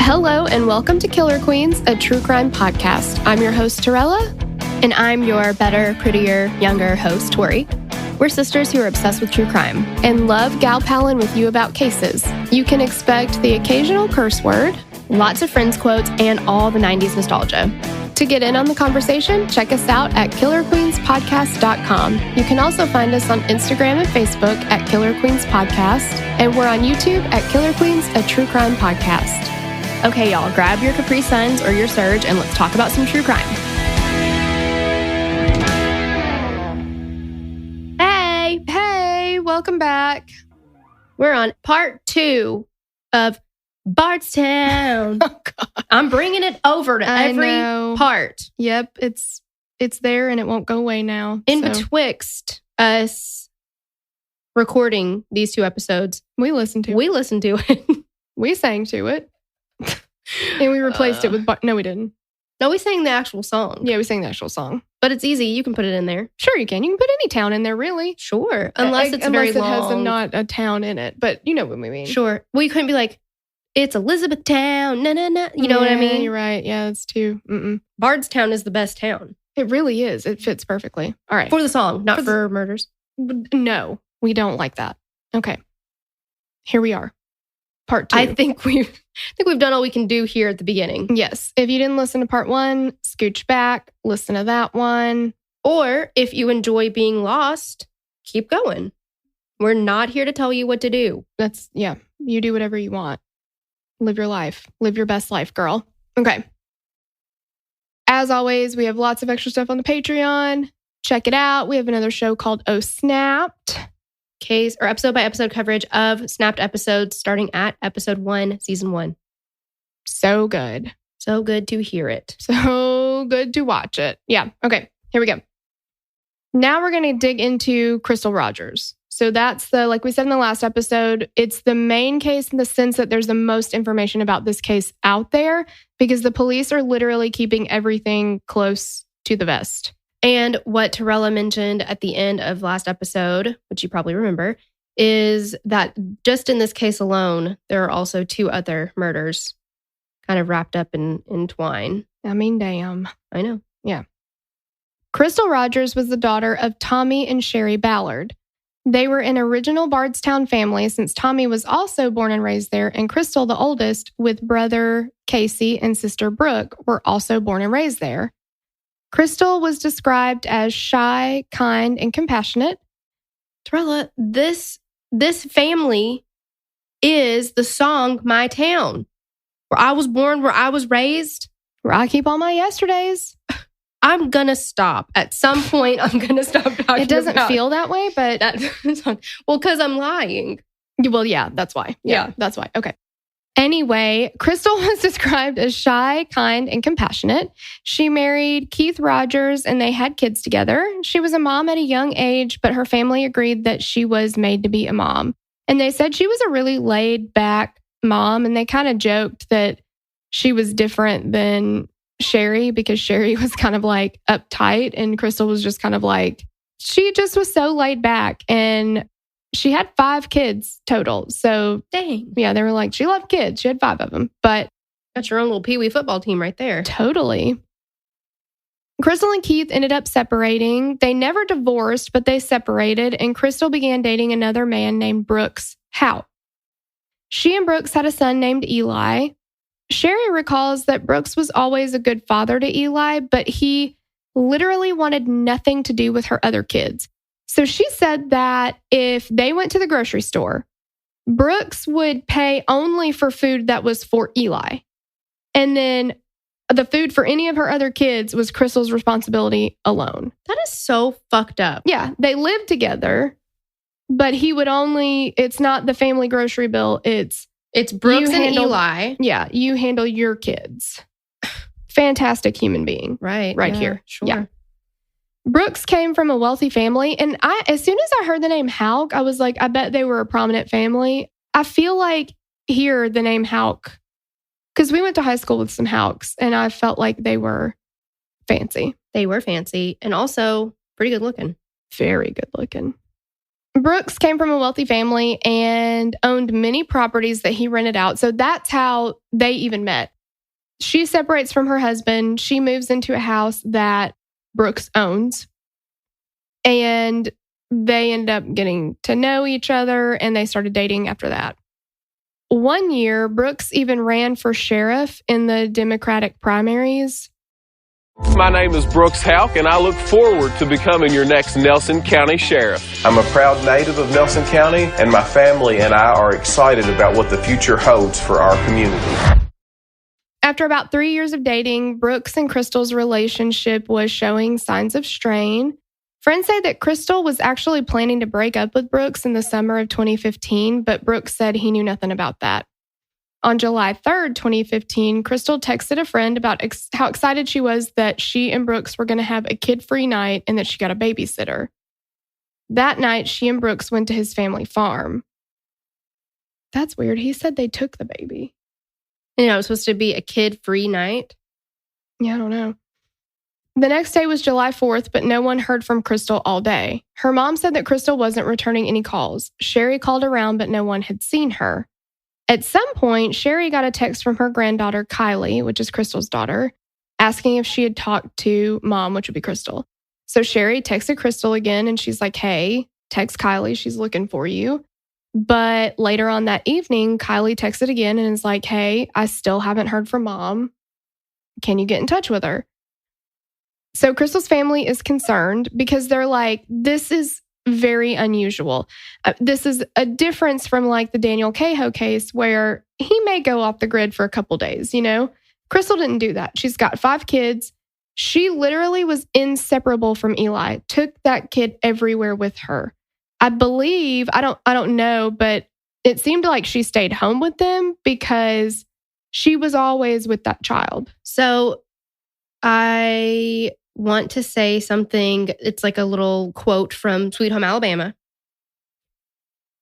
Hello and welcome to Killer Queens, a true crime podcast. I'm your host, Torella. And I'm your better, prettier, younger host, Tori. We're sisters who are obsessed with true crime and love gal-palin with you about cases. You can expect the occasional curse word, lots of Friends quotes, and all the 90s nostalgia. To get in on the conversation, check us out at killerqueenspodcast.com. You can also find us on Instagram and Facebook at Killer Queens Podcast, and we're on YouTube at Killer Queens, a true crime podcast. Okay, y'all, grab your Capri Suns or your Surge, and let's talk about some true crime. Hey, welcome back. We're on part 2 of Bardstown. Oh, God. I'm bringing it over to every part. Yep, it's there and it won't go away now. Betwixt us recording these 2 episodes, we listened to it. We sang to it. And we replaced it with... No, we didn't. No, we sang the actual song. Yeah, we sang the actual song. But it's easy. You can put it in there. Sure, you can. You can put any town in there, really. Sure. Unless it's very long. Unless it has not a town in it. But you know what we mean. Sure. Well, you couldn't be like, it's Elizabethtown. Na. You know what I mean? You're right. Yeah, it's too... Bardstown is the best town. It really is. It fits perfectly. All right. For the song, not for murders. No, we don't like that. Okay. Here we are. Part 2. I think we've done all we can do here at the beginning. Yes. If you didn't listen to part 1, scooch back, listen to that one. Or if you enjoy being lost, keep going. We're not here to tell you what to do. You do whatever you want. Live your life. Live your best life, girl. Okay. As always, we have lots of extra stuff on the Patreon. Check it out. We have another show called Oh Snapped. Case or episode by episode coverage of Snapped episodes starting at episode 1, season 1. So good. So good to hear it. So good to watch it. Yeah. Okay. Here we go. Now we're going to dig into Crystal Rogers. So that's like we said in the last episode, it's the main case in the sense that there's the most information about this case out there because the police are literally keeping everything close to the vest. And what Torella mentioned at the end of last episode, which you probably remember, is that just in this case alone, there are also 2 other murders kind of wrapped up in twine. I mean, damn. I know. Yeah. Crystal Rogers was the daughter of Tommy and Sherry Ballard. They were an original Bardstown family since Tommy was also born and raised there, and Crystal, the oldest, with brother Casey and sister Brooke, were also born and raised there. Crystal was described as shy, kind, and compassionate. Torella, this family is the song My Town. Where I was born, where I was raised. Where I keep all my yesterdays. I'm going to stop. At some point, I'm going to stop talking about it. Doesn't feel that way, but... Well, because I'm lying. Well, yeah, that's why. Yeah, that's why. Okay. Anyway, Crystal was described as shy, kind, and compassionate. She married Keith Rogers and they had kids together. She was a mom at a young age, but her family agreed that she was made to be a mom. And they said she was a really laid-back mom, and they kind of joked that she was different than Sherry because Sherry was kind of like uptight and Crystal was just kind of like, she just was so laid back. And she had 5 kids total. So, dang. Yeah, they were like, she loved kids. She had 5 of them. But that's your own little peewee football team right there. Totally. Crystal and Keith ended up separating. They never divorced, but they separated. And Crystal began dating another man named Brooks Houck. She and Brooks had a son named Eli. Sherry recalls that Brooks was always a good father to Eli, but he literally wanted nothing to do with her other kids. So she said that if they went to the grocery store, Brooks would pay only for food that was for Eli. And then the food for any of her other kids was Crystal's responsibility alone. That is so fucked up. Yeah, they lived together, but he would only, it's not the family grocery bill, it's Brooks and Eli. Yeah, you handle your kids. Fantastic human being. Right here. Sure. Yeah. Brooks came from a wealthy family, and as soon as I heard the name Houck, I was like, I bet they were a prominent family. I feel like here the name Houck, because we went to high school with some Houcks, and I felt like they were fancy. They were fancy, and also pretty good looking. Very good looking. Brooks came from a wealthy family and owned many properties that he rented out. So that's how they even met. She separates from her husband. She moves into a house that Brooks owns. And they end up getting to know each other and they started dating after that. One year, Brooks even ran for sheriff in the Democratic primaries. My name is Brooks Houck, and I look forward to becoming your next Nelson County Sheriff. I'm a proud native of Nelson County, and my family and I are excited about what the future holds for our community. After about 3 years of dating, Brooks and Crystal's relationship was showing signs of strain. Friends say that Crystal was actually planning to break up with Brooks in the summer of 2015, but Brooks said he knew nothing about that. On July 3rd, 2015, Crystal texted a friend about how excited she was that she and Brooks were going to have a kid-free night and that she got a babysitter. That night, she and Brooks went to his family farm. That's weird. He said they took the baby. You know, it was supposed to be a kid-free night. Yeah, I don't know. The next day was July 4th, but no one heard from Crystal all day. Her mom said that Crystal wasn't returning any calls. Sherry called around, but no one had seen her. At some point, Sherry got a text from her granddaughter, Kylie, which is Crystal's daughter, asking if she had talked to mom, which would be Crystal. So Sherry texted Crystal again, and she's like, hey, text Kylie. She's looking for you. But later on that evening, Kylie texted again and is like, hey, I still haven't heard from mom. Can you get in touch with her? So Crystal's family is concerned because they're like, this is very unusual. This is a difference from like the Daniel Cahoe case where he may go off the grid for a couple days, you know? Crystal didn't do that. She's got 5 kids. She literally was inseparable from Eli, took that kid everywhere with her. I believe, I don't know, but it seemed like she stayed home with them because she was always with that child. So I want to say something. It's like a little quote from Sweet Home Alabama,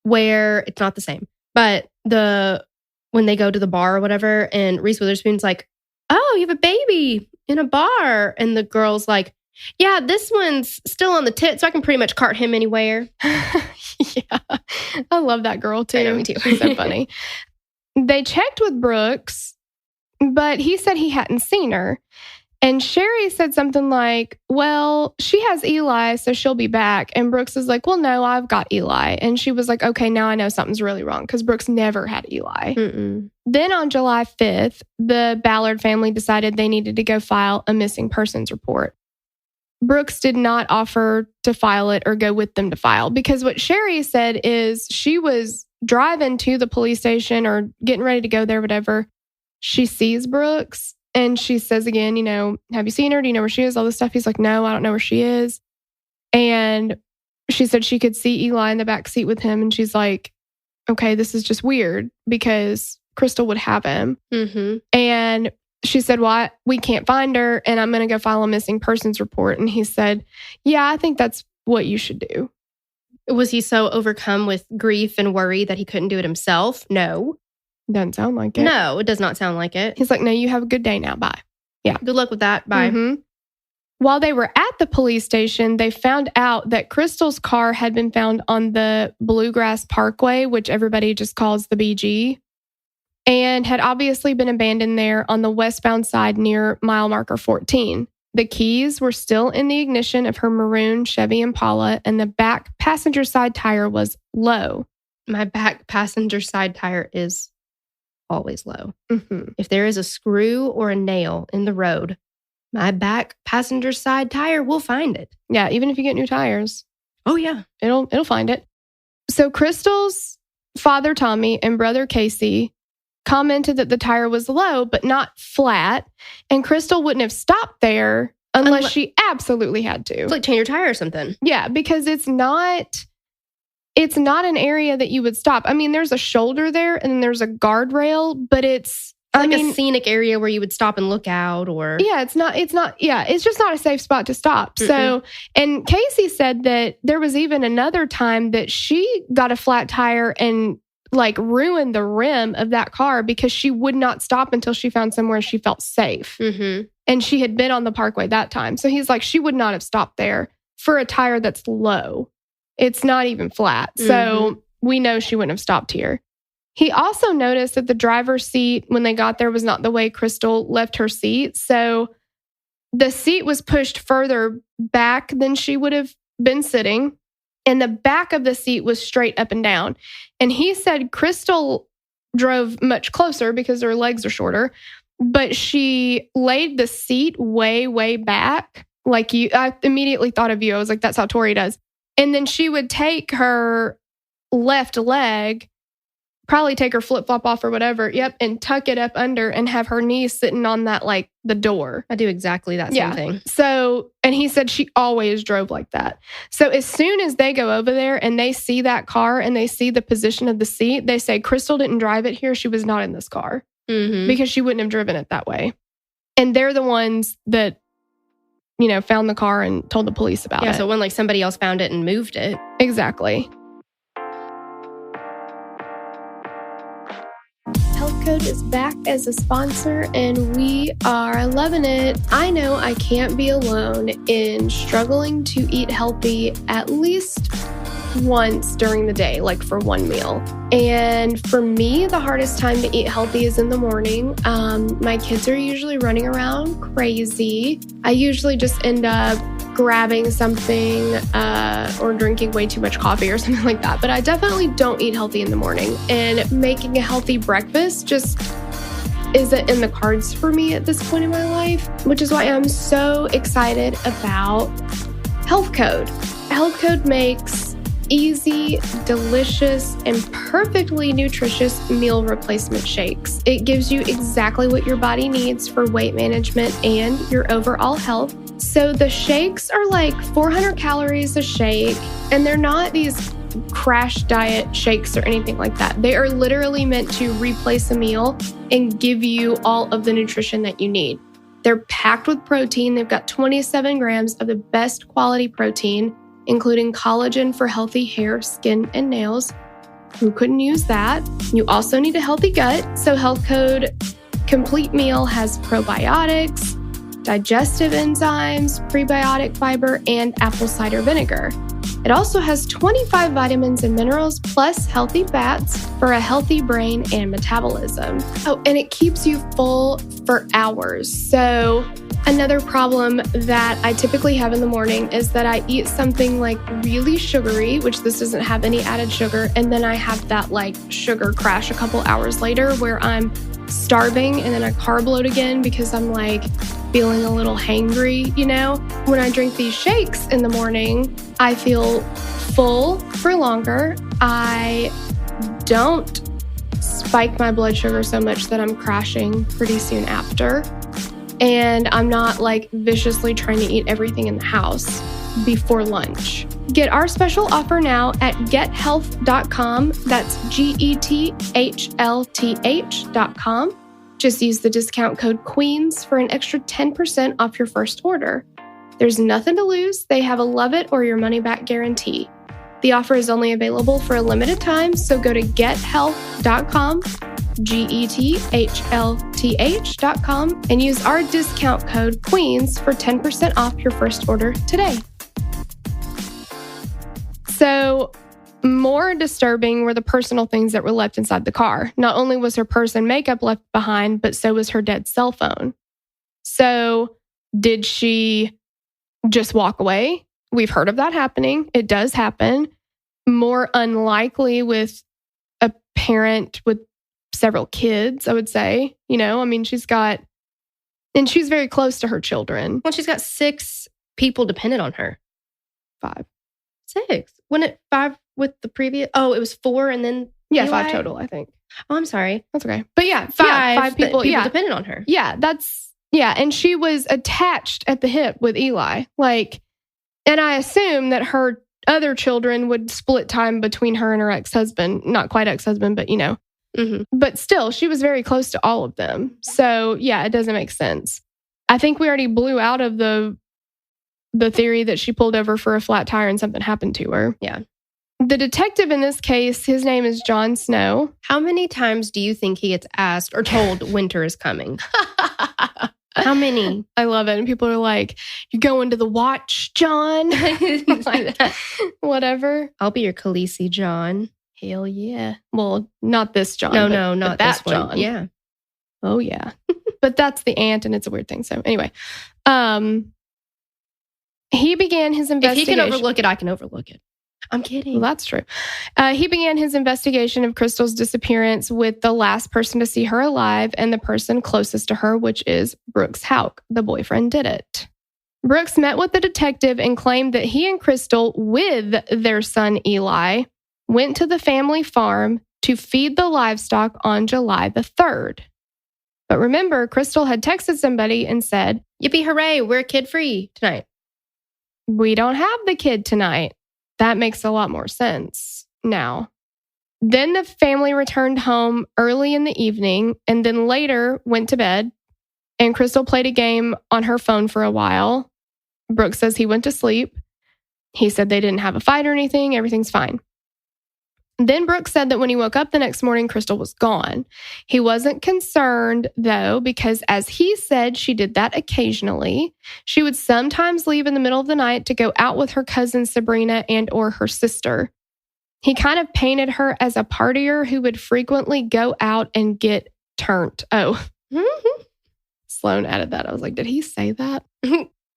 where it's not the same, but when they go to the bar or whatever, and Reese Witherspoon's like, "Oh, you have a baby in a bar," and the girl's like, "Yeah, this one's still on the tit, so I can pretty much cart him anywhere." Yeah, I love that girl too. I know, me too. She's so funny. They checked with Brooks, but he said he hadn't seen her. And Sherry said something like, well, she has Eli, so she'll be back. And Brooks is like, well, no, I've got Eli. And she was like, okay, now I know something's really wrong because Brooks never had Eli. Mm-mm. Then on July 5th, the Ballard family decided they needed to go file a missing persons report. Brooks did not offer to file it or go with them to file because what Sherry said is she was driving to the police station or getting ready to go there, whatever. She sees Brooks. And she says again, you know, have you seen her? Do you know where she is? All this stuff. He's like, no, I don't know where she is. And she said she could see Eli in the back seat with him. And she's like, okay, this is just weird because Crystal would have him. Mm-hmm. And she said, well, we can't find her and I'm going to go file a missing persons report. And he said, yeah, I think that's what you should do. Was he so overcome with grief and worry that he couldn't do it himself? No. Doesn't sound like it. No, it does not sound like it. He's like, no, you have a good day now. Bye. Yeah. Good luck with that. Bye. Mm-hmm. While they were at the police station, they found out that Crystal's car had been found on the Bluegrass Parkway, which everybody just calls the BG, and had obviously been abandoned there on the westbound side near mile marker 14. The keys were still in the ignition of her maroon Chevy Impala, and the back passenger side tire was low. My back passenger side tire is always low. Mm-hmm. If there is a screw or a nail in the road, my back passenger side tire will find it. Yeah, even if you get new tires. Oh, yeah. It'll find it. So Crystal's father, Tommy, and brother, Casey, commented that the tire was low, but not flat. And Crystal wouldn't have stopped there unless she absolutely had to. It's like change your tire or something. Yeah, because it's not an area that you would stop. I mean, there's a shoulder there and then there's a guardrail, but it's like a scenic area where you would stop and look out or... Yeah, it's just not a safe spot to stop. Mm-mm. So, and Casey said that there was even another time that she got a flat tire and like ruined the rim of that car because she would not stop until she found somewhere she felt safe. Mm-hmm. And she had been on the parkway that time. So he's like, she would not have stopped there for a tire that's low. It's not even flat. So we know she wouldn't have stopped here. He also noticed that the driver's seat when they got there was not the way Crystal left her seat. So the seat was pushed further back than she would have been sitting. And the back of the seat was straight up and down. And he said Crystal drove much closer because her legs are shorter, but she laid the seat way, way back. Like I immediately thought of you. I was like, that's how Tori does. And then she would take her left leg, probably take her flip-flop off or whatever, and tuck it up under and have her knee sitting on that, like, the door. I do exactly that same thing. So, and he said she always drove like that. So as soon as they go over there and they see that car and they see the position of the seat, they say, Crystal didn't drive it here. She was not in this car because she wouldn't have driven it that way. And they're the ones that, found the car and told the police about it. Yeah, so when like somebody else found it and moved it. Exactly. Health Code is back as a sponsor and we are loving it. I know I can't be alone in struggling to eat healthy at least once during the day, like for one meal. And for me, the hardest time to eat healthy is in the morning. My kids are usually running around crazy. I usually just end up grabbing something or drinking way too much coffee or something like that. But I definitely don't eat healthy in the morning. And making a healthy breakfast just isn't in the cards for me at this point in my life, which is why I'm so excited about Health Code. Health Code makes easy, delicious, and perfectly nutritious meal replacement shakes. It gives you exactly what your body needs for weight management and your overall health. So the shakes are like 400 calories a shake, and they're not these crash diet shakes or anything like that. They are literally meant to replace a meal and give you all of the nutrition that you need. They're packed with protein. They've got 27 grams of the best quality protein, including collagen for healthy hair, skin, and nails. Who couldn't use that? You also need a healthy gut. So Health Code Complete Meal has probiotics, digestive enzymes, prebiotic fiber, and apple cider vinegar. It also has 25 vitamins and minerals plus healthy fats for a healthy brain and metabolism. Oh, and it keeps you full for hours. So another problem that I typically have in the morning is that I eat something like really sugary, which this doesn't have any added sugar, and then I have that like sugar crash a couple hours later where I'm starving and then I carb load again because I'm like feeling a little hangry, When I drink these shakes in the morning, I feel full for longer. I don't spike my blood sugar so much that I'm crashing pretty soon after. And I'm not like viciously trying to eat everything in the house before lunch. Get our special offer now at gethealth.com. That's GETHLTH.com. Just use the discount code QUEENS for an extra 10% off your first order. There's nothing to lose. They have a love it or your money back guarantee. The offer is only available for a limited time, so go to gethealth.com, GETHLTH.com, and use our discount code QUEENS for 10% off your first order today. So, more disturbing were the personal things that were left inside the car. Not only was her purse and makeup left behind, but so was her dead cell phone. So, did she just walk away? We've heard of that happening. It does happen. More unlikely with a parent with several kids, I would say. She's very close to her children. Well, she's got 6 people dependent on her. 5. 6. Wasn't it 5 with the previous? Oh, it was 4 and then Eli? 5 total, I think. Oh, I'm sorry. That's okay. But yeah, 5 people dependent on her. Yeah, and she was attached at the hip with Eli. And I assume that her other children would split time between her and her ex-husband. Not quite ex-husband, but But still, she was very close to all of them. So yeah, it doesn't make sense. I think we already blew out of the theory that she pulled over for a flat tire and something happened to her. Yeah. The detective in this case, his name is John Snow. How many times do you think he gets asked or told winter is coming? How many? I love it. And people are like, "You going to the watch, John?" Like, whatever. I'll be your Khaleesi, John. Hell yeah. Well, not this John. No, not that this one. John. Yeah. Oh yeah. But that's the aunt, and it's a weird thing. So anyway, he began his investigation. If he can overlook it, I can overlook it. I'm kidding. Well, that's true. He began his investigation of Crystal's disappearance with the last person to see her alive and the person closest to her, which is Brooks Houck. The boyfriend did it. Brooks met with the detective and claimed that he and Crystal, with their son Eli, went to the family farm to feed the livestock on July the 3rd. But remember, Crystal had texted somebody and said, "Yippee hooray, we're kid-free tonight." "We don't have the kid tonight." That makes a lot more sense now. Then the family returned home early in the evening and then later went to bed. And Crystal played a game on her phone for a while. Brooks says he went to sleep. He said they didn't have a fight or anything. Everything's fine. Then Brooks said that when he woke up the next morning, Crystal was gone. He wasn't concerned, though, because as he said, she did that occasionally. She would sometimes leave in the middle of the night to go out with her cousin Sabrina and or her sister. He kind of painted her as a partier who would frequently go out and get turned. Oh, Sloan added that. I was like, did he say that?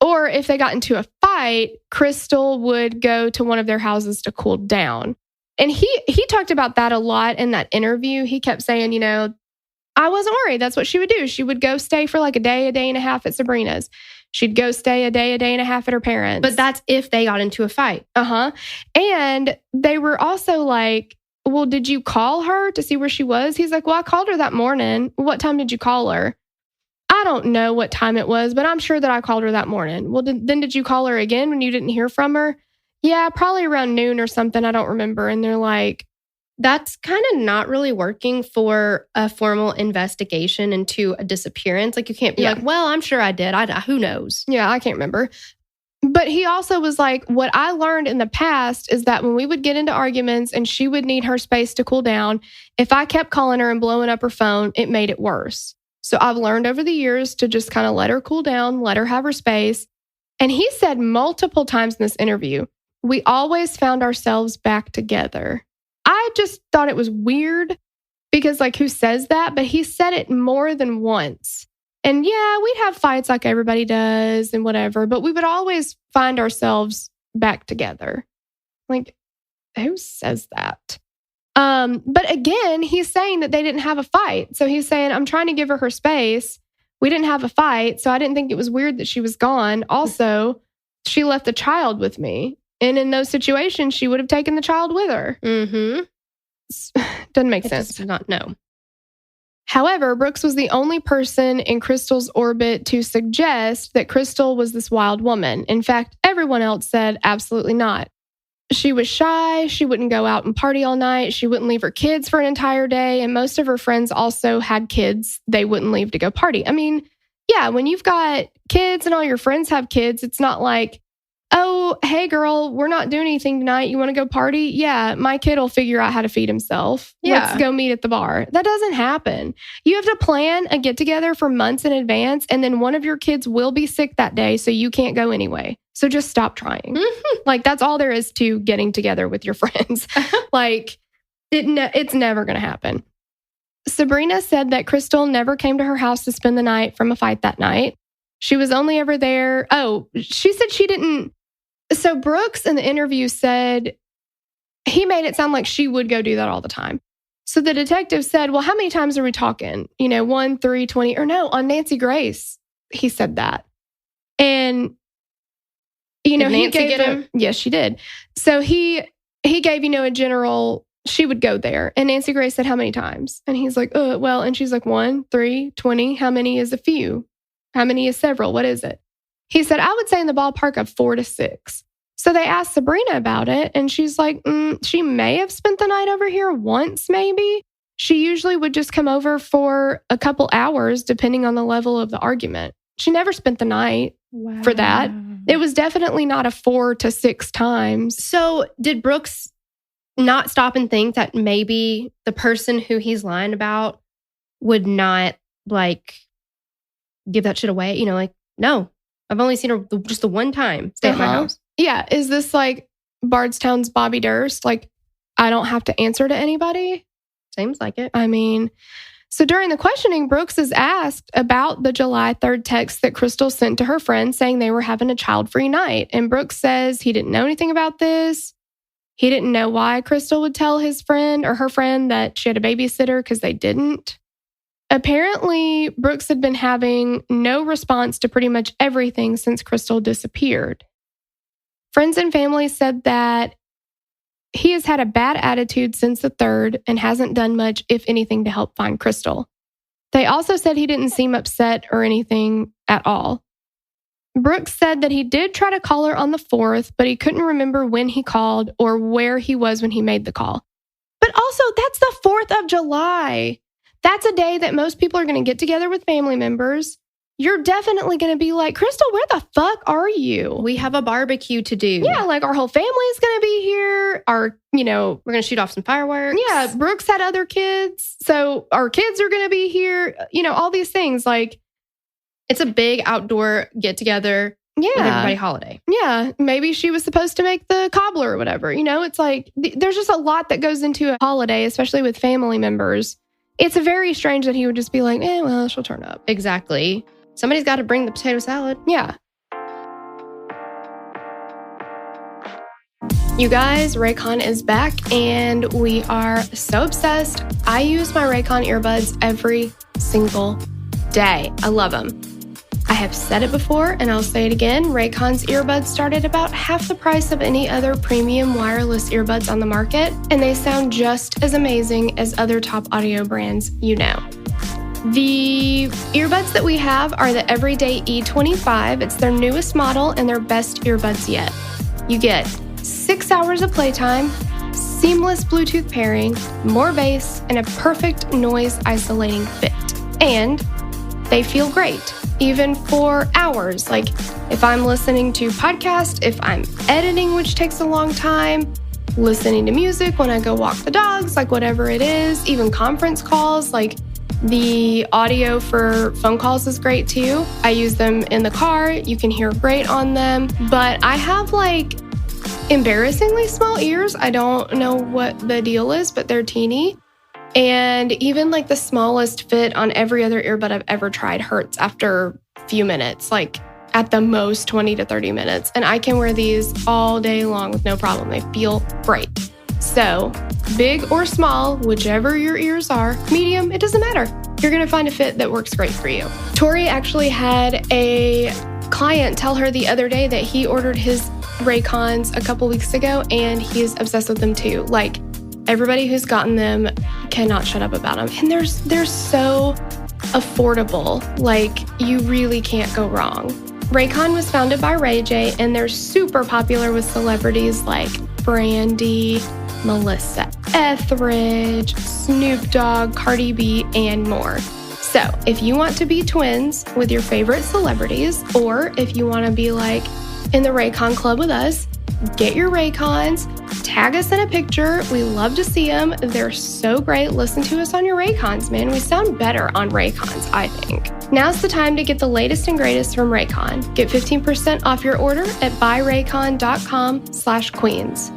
Or if they got into a fight, Crystal would go to one of their houses to cool down. And he talked about that a lot in that interview. He kept saying, I wasn't worried. That's what she would do. She would go stay for like a day and a half at Sabrina's. She'd go stay a day and a half at her parents. But that's if they got into a fight. And they were also like, well, did you call her to see where she was? He's like, well, I called her that morning. What time did you call her? I don't know what time it was, but I'm sure that I called her that morning. Well, then did you call her again when you didn't hear from her? Yeah, probably around noon or something. I don't remember. And they're like, that's kind of not really working for a formal investigation into a disappearance. Like, you can't be like, well, I'm sure I did. Who knows? Yeah, I can't remember. But he also was like, what I learned in the past is that when we would get into arguments and she would need her space to cool down, if I kept calling her and blowing up her phone, it made it worse. So I've learned over the years to just kind of let her cool down, let her have her space. And he said multiple times in this interview, we always found ourselves back together. I just thought it was weird because, like, who says that? But he said it more than once. And yeah, we'd have fights like everybody does and whatever, but we would always find ourselves back together. Like, who says that? But again, he's saying that they didn't have a fight. So he's saying, I'm trying to give her space. We didn't have a fight, so I didn't think it was weird that she was gone. Also, she left the child with me. And in those situations, she would have taken the child with her. Doesn't make sense. Does not know. However, Brooks was the only person in Crystal's orbit to suggest that Crystal was this wild woman. In fact, everyone else said absolutely not. She was shy. She wouldn't go out and party all night. She wouldn't leave her kids for an entire day. And most of her friends also had kids they wouldn't leave to go party. I mean, yeah, when you've got kids and all your friends have kids, it's not like, oh, hey, girl, we're not doing anything tonight. You want to go party? Yeah, my kid will figure out how to feed himself. Yeah. Let's go meet at the bar. That doesn't happen. You have to plan a get-together for months in advance, and then one of your kids will be sick that day, so you can't go anyway. So just stop trying. Like, that's all there is to getting together with your friends. Like, it's never going to happen. Sabrina said that Crystal never came to her house to spend the night from a fight that night. She was only ever there. Oh, she said she didn't. So Brooks in the interview said he made it sound like she would go do that all the time. So the detective said, well, how many times are we talking? 1, 3, 20, or no, on Nancy Grace, he said that. And, Did he Nancy gave get him? Yes, she did. So he gave, a general, she would go there. And Nancy Grace said, how many times? And he's like, well, and she's like, 1, 3, 20. How many is a few? How many is several? What is it? He said, I would say in the ballpark of 4 to 6. So they asked Sabrina about it, and she's like, she may have spent the night over here once, maybe. She usually would just come over for a couple hours, depending on the level of the argument. She never spent the night for that. It was definitely not a 4 to 6 times. So did Brooks not stop and think that maybe the person who he's lying about would not, give that shit away. Like, no, I've only seen her just the one time stay at my house. Yeah. Is this like Bardstown's Bobby Durst? Like, I don't have to answer to anybody? Seems like it. I mean, so during the questioning, Brooks is asked about the July 3rd text that Crystal sent to her friend saying they were having a child-free night. And Brooks says he didn't know anything about this. He didn't know why Crystal would tell his friend or her friend that she had a babysitter because they didn't. Apparently, Brooks had been having no response to pretty much everything since Crystal disappeared. Friends and family said that he has had a bad attitude since the 3rd and hasn't done much, if anything, to help find Crystal. They also said he didn't seem upset or anything at all. Brooks said that he did try to call her on the 4th, but he couldn't remember when he called or where he was when he made the call. But also, that's the 4th of July. That's a day that most people are going to get together with family members. You're definitely going to be like, Crystal, where the fuck are you? We have a barbecue to do. Yeah, like our whole family is going to be here. We're going to shoot off some fireworks. Yeah, Brooks had other kids. So our kids are going to be here. All these things. Like, it's a big outdoor get together. Yeah. With everybody holiday. Yeah. Maybe she was supposed to make the cobbler or whatever. It's like there's just a lot that goes into a holiday, especially with family members. It's very strange that he would just be like, well, she'll turn up. Exactly. Somebody's got to bring the potato salad. Yeah. You guys, Raycon is back and we are so obsessed. I use my Raycon earbuds every single day. I love them. I have said it before and I'll say it again. Raycon's earbuds start at about half the price of any other premium wireless earbuds on the market, and they sound just as amazing as other top audio brands you know. The earbuds that we have are the Everyday E25. It's their newest model and their best earbuds yet. You get 6 hours of playtime, seamless Bluetooth pairing, more bass, and a perfect noise isolating fit. And they feel great, even for hours. Like if I'm listening to podcasts, if I'm editing, which takes a long time, listening to music when I go walk the dogs, like whatever it is, even conference calls, like the audio for phone calls is great too. I use them in the car. You can hear great on them, but I have like embarrassingly small ears. I don't know what the deal is, but they're teeny. And even like the smallest fit on every other earbud I've ever tried hurts after a few minutes, like at the most 20 to 30 minutes. And I can wear these all day long with no problem. They feel great. So big or small, whichever your ears are, medium, it doesn't matter. You're going to find a fit that works great for you. Tori actually had a client tell her the other day that he ordered his Raycons a couple weeks ago and he's obsessed with them too. Like everybody who's gotten them cannot shut up about them. And they're so affordable. Like you really can't go wrong. Raycon was founded by Ray J and they're super popular with celebrities like Brandy, Melissa Etheridge, Snoop Dogg, Cardi B, and more. So if you want to be twins with your favorite celebrities, or if you want to be like in the Raycon club with us, get your Raycons, tag us in a picture. We love to see them. They're so great. Listen to us on your Raycons, man. We sound better on Raycons, I think. Now's the time to get the latest and greatest from Raycon. Get 15% off your order at buyraycon.com/queens.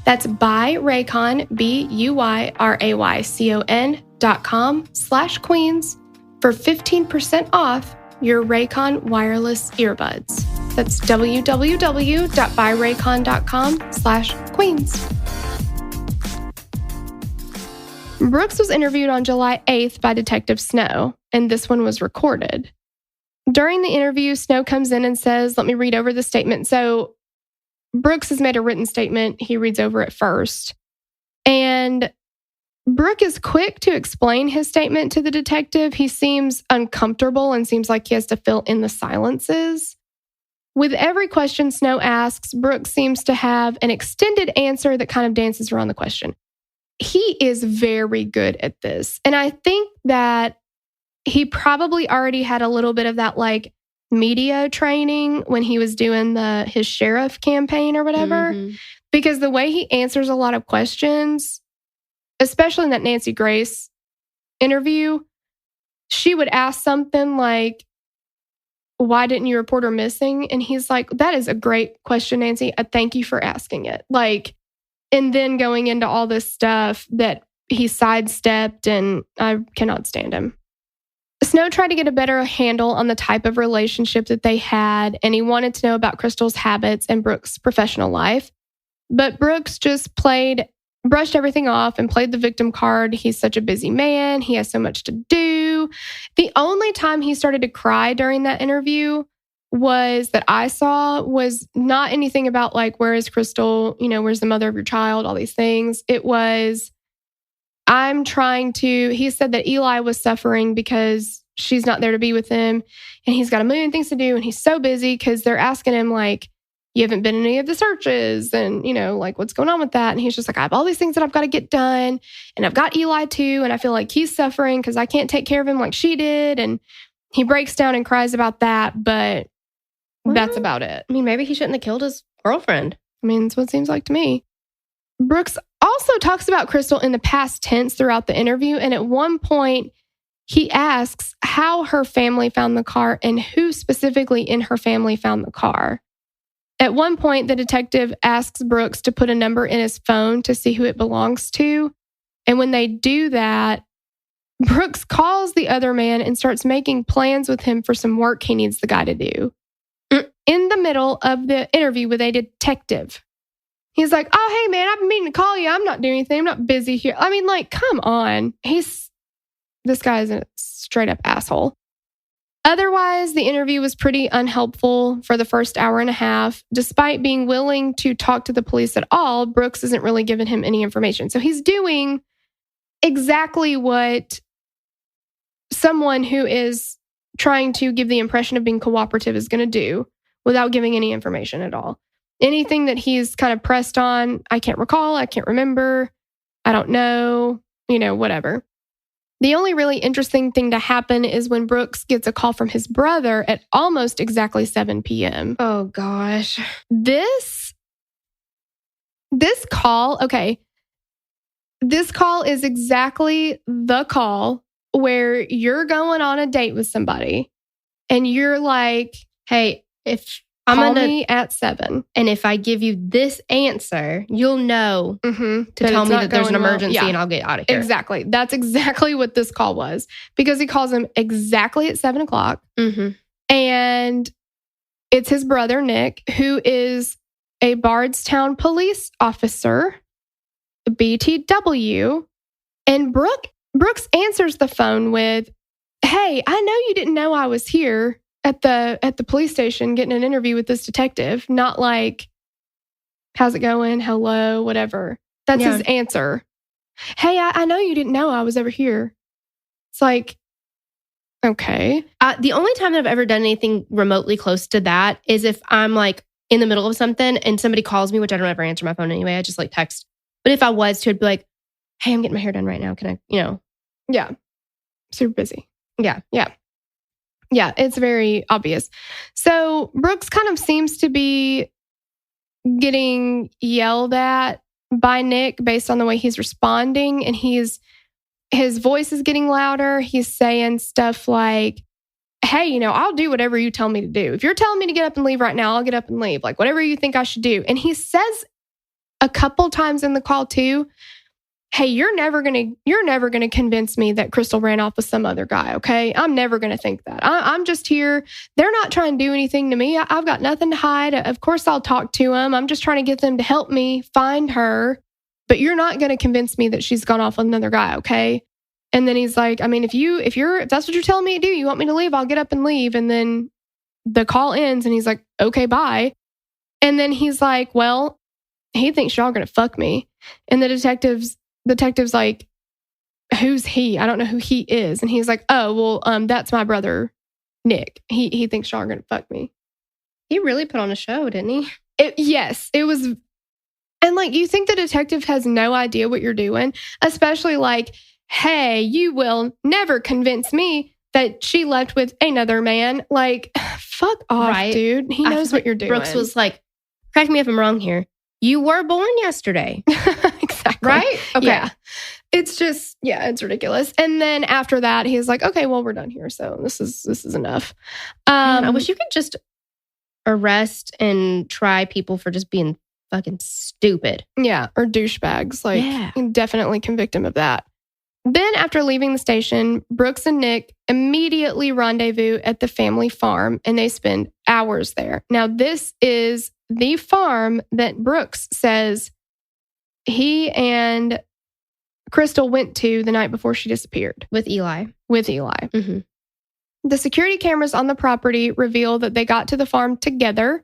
That's buyraycon, buyraycon.com/queens for 15% off your Raycon wireless earbuds. That's www.buyraycon.com/queens. Brooks was interviewed on July 8th by Detective Snow, and this one was recorded. During the interview, Snow comes in and says, let me read over the statement. So Brooks has made a written statement. He reads over it first. And Brooke is quick to explain his statement to the detective. He seems uncomfortable and seems like he has to fill in the silences. With every question Snow asks, Brooks seems to have an extended answer that kind of dances around the question. He is very good at this. And I think that he probably already had a little bit of that like media training when he was doing his sheriff campaign or whatever. Mm-hmm. Because the way he answers a lot of questions, especially in that Nancy Grace interview, she would ask something like, why didn't you report her missing? And he's like, that is a great question, Nancy. Thank you for asking it. Like, and then going into all this stuff that he sidestepped, and I cannot stand him. Snow tried to get a better handle on the type of relationship that they had, and he wanted to know about Crystal's habits and Brooks' professional life. But Brooks just brushed everything off and played the victim card. He's such a busy man. He has so much to do. The only time he started to cry during that interview that I saw was not anything about like, where is Crystal? Where's the mother of your child? All these things. It was, he said that Eli was suffering because she's not there to be with him, and he's got a million things to do, and he's so busy because they're asking him like, you haven't been in any of the searches, and like, what's going on with that? And he's just like, I have all these things that I've got to get done, and I've got Eli too, and I feel like he's suffering because I can't take care of him like she did. And he breaks down and cries about that, but that's about it. I mean, maybe he shouldn't have killed his girlfriend. I mean, that's what it seems like to me. Brooks also talks about Crystal in the past tense throughout the interview, and at one point, he asks how her family found the car and who specifically in her family found the car. At one point, the detective asks Brooks to put a number in his phone to see who it belongs to. And when they do that, Brooks calls the other man and starts making plans with him for some work he needs the guy to do. In the middle of the interview with a detective, he's like, oh, hey, man, I've been meaning to call you. I'm not doing anything. I'm not busy here. I mean, like, come on. This guy is a straight up asshole. Otherwise, the interview was pretty unhelpful for the first hour and a half. Despite being willing to talk to the police at all, Brooks isn't really giving him any information. So he's doing exactly what someone who is trying to give the impression of being cooperative is going to do without giving any information at all. Anything that he's kind of pressed on, I can't recall, I can't remember, I don't know, whatever. The only really interesting thing to happen is when Brooks gets a call from his brother at almost exactly 7 p.m. Oh, gosh. This call, okay. This call is exactly the call where you're going on a date with somebody and you're like, hey, if call me at 7. And if I give you this answer, you'll know to tell me that there's an emergency and I'll get out of here. Exactly. That's exactly what this call was, because he calls him exactly at 7 o'clock. And it's his brother, Nick, who is a Bardstown police officer, BTW. And Brooks answers the phone with, hey, I know you didn't know I was here at the police station getting an interview with this detective. Not like, how's it going? Hello, whatever. That's his answer. Hey, I know you didn't know I was over here. It's like, okay. The only time that I've ever done anything remotely close to that is if I'm like in the middle of something and somebody calls me, which I don't ever answer my phone anyway. I just like text. But if I was to, I'd be like, hey, I'm getting my hair done right now. Can I, Yeah. Super busy. Yeah. Yeah, it's very obvious. So Brooks kind of seems to be getting yelled at by Nick based on the way he's responding. And his voice is getting louder. He's saying stuff like, hey, I'll do whatever you tell me to do. If you're telling me to get up and leave right now, I'll get up and leave. Like, whatever you think I should do. And he says a couple times in the call too, hey, you're never gonna convince me that Crystal ran off with some other guy, okay? I'm never gonna think that. I'm just here. They're not trying to do anything to me. I've got nothing to hide. Of course I'll talk to them. I'm just trying to get them to help me find her. But you're not gonna convince me that she's gone off with another guy, okay? And then he's like, I mean, if that's what you're telling me to do, you want me to leave, I'll get up and leave. And then the call ends and he's like, okay, bye. And then he's like, well, he thinks y'all gonna fuck me. And the detective's like, who's he? I don't know who he is. And he's like, oh, well, that's my brother, Nick. He thinks y'all are going to fuck me. He really put on a show, didn't he? Yes, it was. And like, you think the detective has no idea what you're doing, especially like, hey, you will never convince me that she left with another man. Like, fuck off, right? Dude. He knows what you're doing. Brooks was like, correct me if I'm wrong here. You were born yesterday. Exactly. Right? Okay. Yeah. It's just, it's ridiculous. And then after that, he's like, okay, well, we're done here. So this is enough. Man, I wish you could just arrest and try people for just being fucking stupid. Yeah, or douchebags. Like, Yeah. you can definitely convict him of that. Then, after leaving the station, Brooks and Nick immediately rendezvous at the family farm, and they spend hours there. Now, this is the farm that Brooks says he and Crystal went to the night before she disappeared. With Eli. Mm-hmm. The security cameras on the property reveal that they got to the farm together,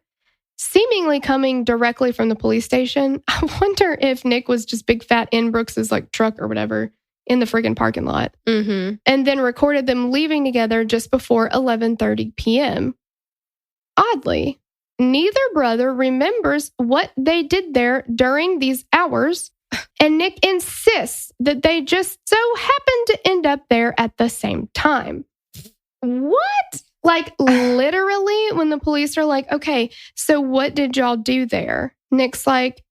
seemingly coming directly from the police station. I wonder if Nick was just big fat in Brooks's truck or whatever in the friggin' parking lot. Mm-hmm. And then recorded them leaving together just before 11:30 p.m. Oddly, neither brother remembers what they did there during these hours, and Nick insists that they just so happened to end up there at the same time. What? Literally, when the police are like, okay, so what did y'all do there? Nick's like,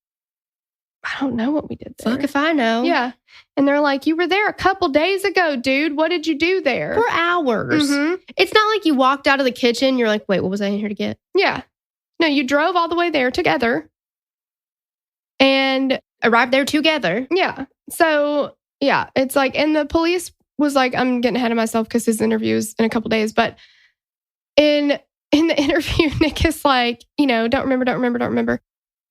I don't know what we did there. Fuck if I know. Yeah. And they're like, you were there a couple days ago, dude. What did you do there? For hours. Mm-hmm. It's not like you walked out of the kitchen. You're like, wait, what was I in here to get? Yeah. No, you drove all the way there together. And Arrived there together. yeah. So, yeah, it's like, and the police was like, I'm getting ahead of myself because his interview is in a couple days. But in the interview, Nick is like, don't remember.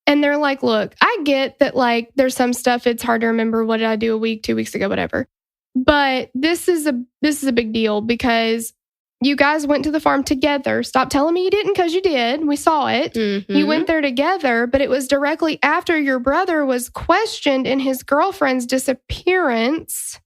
And they're like, look, I get that there's some stuff it's hard to remember. What did I do a week, 2 weeks ago, whatever. But this is a big deal because you guys went to the farm together. Stop telling me you didn't, because you did. We saw it. Mm-hmm. You went there together, but it was directly after your brother was questioned in his girlfriend's disappearance.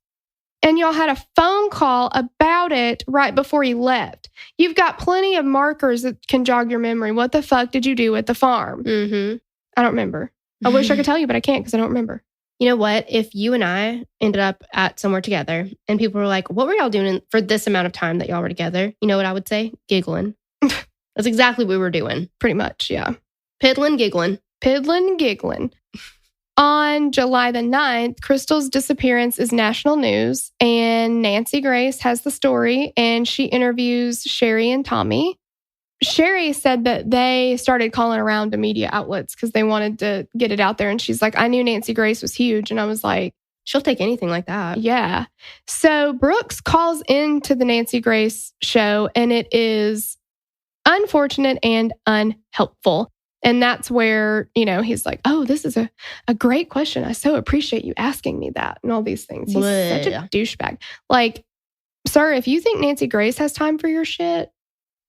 And y'all had a phone call about it right before you left. You've got plenty of markers that can jog your memory. What the fuck did you do at the farm? Mm-hmm. I don't remember. I wish I could tell you, but I can't because I don't remember. You know what? If you and I ended up at somewhere together and people were like, what were y'all doing for this amount of time that y'all were together? You know what I would say? Giggling. That's exactly what we were doing. Pretty much, yeah. Piddling, giggling. Piddling, giggling. On July the 9th, Crystal's disappearance is national news, and Nancy Grace has the story, and she interviews Sherry and Tommy. Sherry said that they started calling around to media outlets because they wanted to get it out there. And she's like, I knew Nancy Grace was huge. And I was like, she'll take anything like that. Yeah. So Brooks calls into the Nancy Grace show, and it is unfortunate and unhelpful. And that's where, he's like, oh, this is a great question. I so appreciate you asking me that and all these things. He's such a douchebag. Sir, if you think Nancy Grace has time for your shit,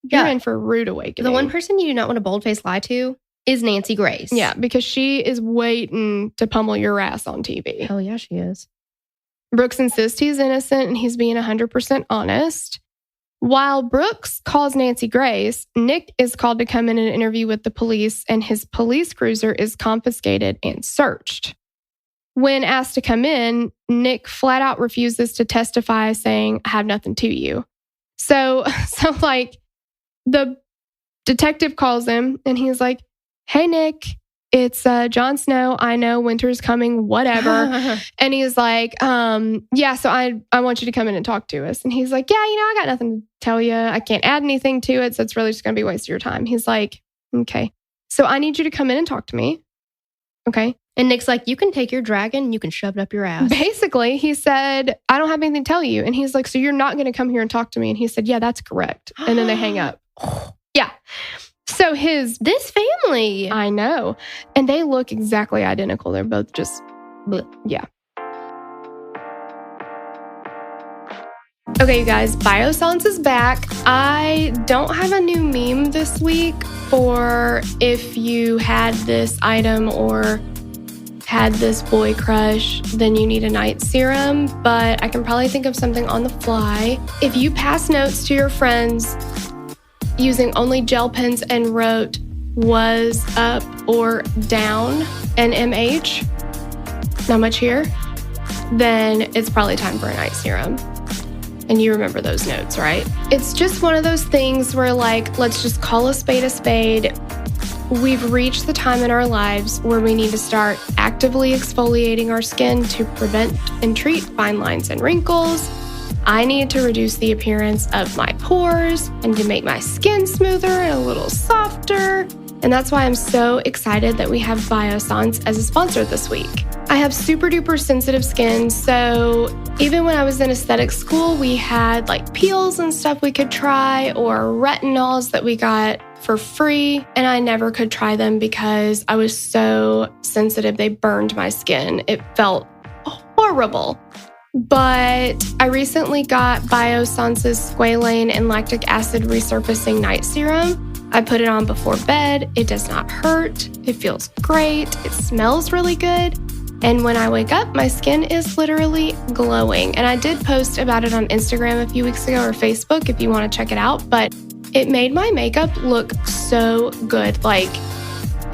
you're in for a rude awakening. The one person you do not want to boldface lie to is Nancy Grace. Yeah, because she is waiting to pummel your ass on TV. Hell yeah, she is. Brooks insists he's innocent and he's being 100% honest. While Brooks calls Nancy Grace, Nick is called to come in and interview with the police, and his police cruiser is confiscated and searched. When asked to come in, Nick flat out refuses to testify, saying, I have nothing to you. So the detective calls him and he's like, hey, Nick, it's Jon Snow. I know winter's coming, whatever. And he's like, yeah, so I want you to come in and talk to us. And he's like, yeah, I got nothing to tell you. I can't add anything to it. So it's really just going to be a waste of your time. He's like, okay, so I need you to come in and talk to me. Okay. And Nick's like, you can take your dragon and you can shove it up your ass. Basically, he said, I don't have anything to tell you. And he's like, so you're not going to come here and talk to me? And he said, yeah, that's correct. And then they hang up. Yeah. So this family. I know. And they look exactly identical. They're both just, bleh. Yeah. Okay, you guys, Biosilence is back. I don't have a new meme this week for if you had this item or had this boy crush, then you need a night serum, but I can probably think of something on the fly. If you pass notes to your friends using only gel pens and wrote was up or down and MH, not much here, then it's probably time for a night serum. And you remember those notes, right? It's just one of those things where let's just call a spade a spade. We've reached the time in our lives where we need to start actively exfoliating our skin to prevent and treat fine lines and wrinkles. I need to reduce the appearance of my pores and to make my skin smoother and a little softer. And that's why I'm so excited that we have Biossance as a sponsor this week. I have super duper sensitive skin, so even when I was in aesthetic school, we had like peels and stuff we could try or retinols that we got for free, and I never could try them because I was so sensitive. They burned my skin. It felt horrible. But I recently got Biossance's squalane and lactic acid resurfacing night serum. I put it on before bed. It does not hurt. It feels great. It smells really good. And when I wake up, my skin is literally glowing. And I did post about it on Instagram a few weeks ago or Facebook if you want to check it out. But it made my makeup look so good. Like,